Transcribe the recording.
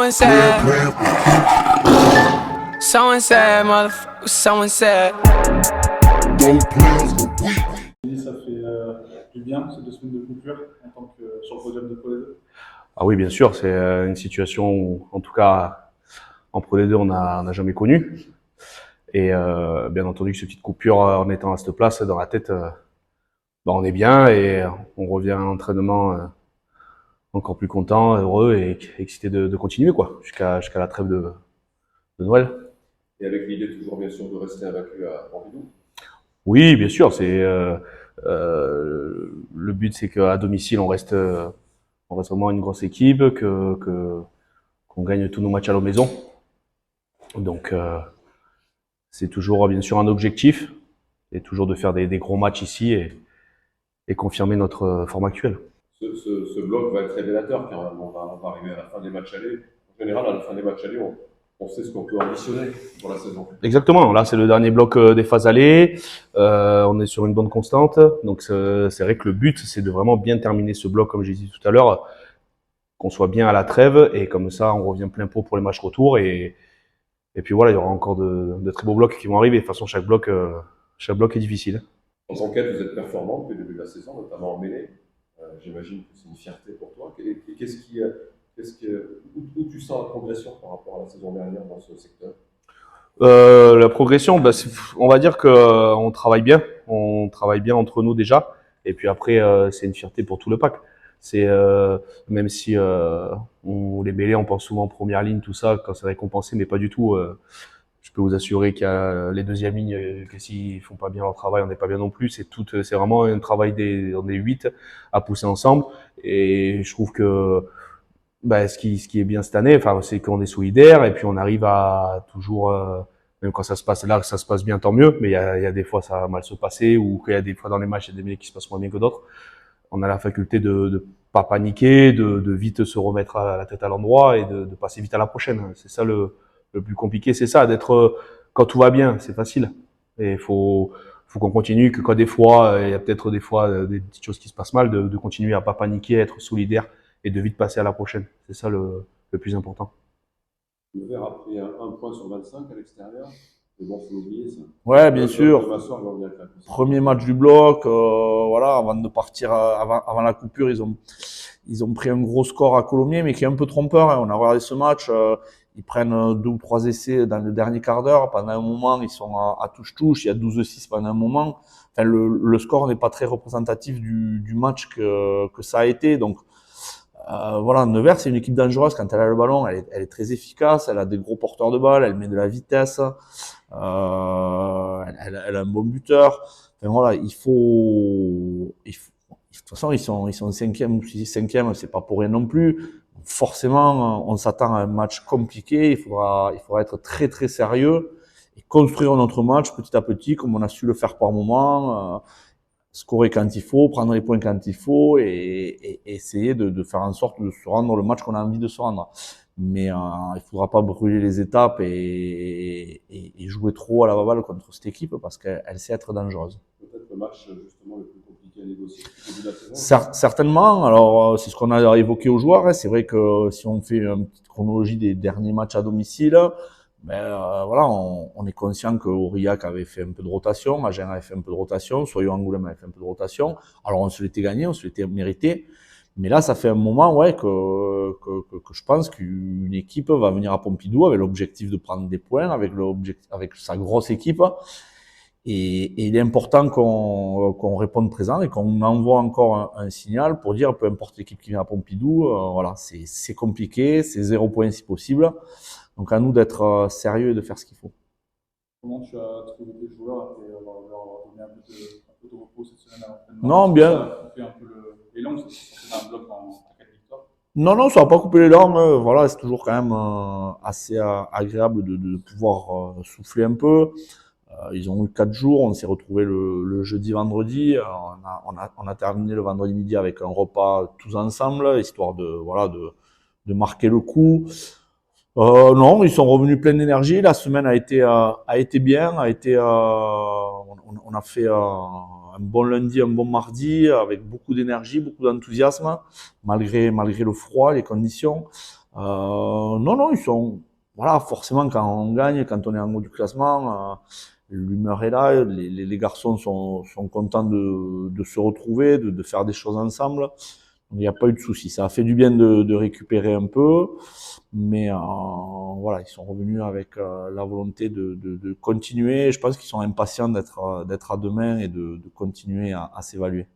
Someone said, motherfucker, someone said. Ça fait du bien ces 2 semaines de coupure en tant que sur le podium de Pro D2. Ah oui, bien sûr, c'est une situation où, en tout cas, en Pro D2, on n'a jamais connu. Et bien entendu, cette petite coupure, en étant à cette place, dans la tête, on est bien et on revient à l'entraînement encore plus content, heureux et excité de continuer quoi, jusqu'à la trêve de Noël. Et avec l'idée toujours bien sûr de rester invaincu à Pompidou. Oui, bien sûr, c'est le but, c'est qu'à domicile, on reste vraiment une grosse équipe, qu'on gagne tous nos matchs à la maison. Donc c'est toujours bien sûr un objectif, et toujours de faire des gros matchs ici et confirmer notre forme actuelle. Ce bloc va être révélateur car on va arriver à la fin des matchs allés. En général, à la fin des matchs allés, on sait ce qu'on peut ambitionner pour la saison. Exactement, là c'est le dernier bloc des phases allées, on est sur une bonne constante, donc c'est vrai que le but c'est de vraiment bien terminer ce bloc comme j'ai dit tout à l'heure, qu'on soit bien à la trêve et comme ça on revient plein pot pour les matchs retour et puis voilà, il y aura encore de très beaux blocs qui vont arriver. De toute façon chaque bloc est difficile. En tant qu'aide, vous êtes performant depuis le début de la saison, notamment en mêlée. J'imagine que c'est une fierté pour toi. Où tu sens la progression par rapport à la saison dernière dans ce secteur? La progression, on va dire que on travaille bien entre nous déjà, et puis après c'est une fierté pour tout le pack. C'est même si les mêlées, on pense souvent en première ligne, tout ça, quand c'est récompensé, mais pas du tout. Je peux vous assurer qu'il y a les deuxièmes lignes que s'ils font pas bien leur travail, on n'est pas bien non plus. C'est vraiment un travail on est 8 à pousser ensemble, et je trouve que ce qui est bien cette année, enfin, c'est qu'on est solidaire et puis on arrive à toujours, même quand ça se passe là, ça se passe bien, tant mieux. Mais il y a des fois ça va mal se passer ou qu'il y a des fois dans les matchs, il y a des mêlées qui se passent moins bien que d'autres. On a la faculté de pas paniquer, de vite se remettre à la tête à l'endroit et de passer vite à la prochaine. C'est ça le plus compliqué, c'est ça, d'être quand tout va bien, c'est facile. Et faut qu'on continue, que quand des fois, il y a peut-être des fois des petites choses qui se passent mal, de continuer à pas paniquer, à être solidaire et de vite passer à la prochaine. C'est ça le plus important. Le Vert a pris un point sur 25 à l'extérieur. Mais bon, faut l'oublier ça. Ouais, bien sûr. Demain soir, on revient avec la Premier match du bloc, voilà, avant de partir, avant la coupure, ils ont pris un gros score à Colomiers, mais qui est un peu trompeur. Hein. On a regardé ce match, ils prennent 2 ou 3 essais dans le dernier quart d'heure. Pendant un moment, ils sont à touche-touche. Il y a 12-6 pendant un moment. Enfin, le score n'est pas très représentatif du match que ça a été. Donc, voilà, Nevers, c'est une équipe dangereuse. Quand elle a le ballon, elle est très efficace. Elle a des gros porteurs de balle. Elle met de la vitesse. Elle a un bon buteur. Enfin, voilà, il faut, de toute façon, ils sont cinquième, c'est pas pour rien non plus. Forcément, on s'attend à un match compliqué. Il faudra être très, très sérieux et construire notre match petit à petit, comme on a su le faire par moment, scorer quand il faut, prendre les points quand il faut et essayer de faire en sorte de se rendre le match qu'on a envie de se rendre. Mais il faudra pas brûler les étapes et jouer trop à la baballe contre cette équipe parce qu'elle sait être dangereuse. Peut-être le match justement le plus compliqué à négocier au début de la saison. Certainement. Alors c'est ce qu'on a évoqué aux joueurs. Hein. C'est vrai que si on fait une petite chronologie des derniers matchs à domicile, voilà, on est conscient que Aurillac avait fait un peu de rotation, Agen avait fait un peu de rotation, Soyo-Angoulême avait fait un peu de rotation. Alors on se l'était gagné, on se l'était mérité. Mais là, ça fait un moment, ouais, que je pense qu'une équipe va venir à Pompidou avec l'objectif de prendre des points, avec sa grosse équipe. Et il est important qu'on réponde présent et qu'on envoie encore un signal pour dire, peu importe l'équipe qui vient à Pompidou, voilà, c'est compliqué, c'est 0 point si possible. Donc à nous d'être sérieux et de faire ce qu'il faut. Comment tu as trouvé tes joueurs après leur donné un peu de repos cette semaine à l'entraînement? Non, bien. Ça a coupé un peu les langues, c'est un bloc en 4 victoires. Non, ça va pas couper les langues. Voilà, c'est toujours quand même assez agréable de pouvoir souffler un peu. Ils ont eu 4 jours. On s'est retrouvés le jeudi, vendredi. On a terminé le vendredi midi avec un repas tous ensemble, histoire de marquer le coup. Non, ils sont revenus plein d'énergie. La semaine a été bien, on a fait un bon lundi, un bon mardi avec beaucoup d'énergie, beaucoup d'enthousiasme, malgré le froid, les conditions. Non, ils sont, voilà, forcément quand on gagne, quand on est en haut du classement, l'humeur est là, les garçons sont contents de se retrouver, de faire des choses ensemble. Il n'y a pas eu de souci. Ça a fait du bien de récupérer un peu, mais voilà, ils sont revenus avec la volonté de continuer. Je pense qu'ils sont impatients d'être à demain et de continuer à s'évaluer.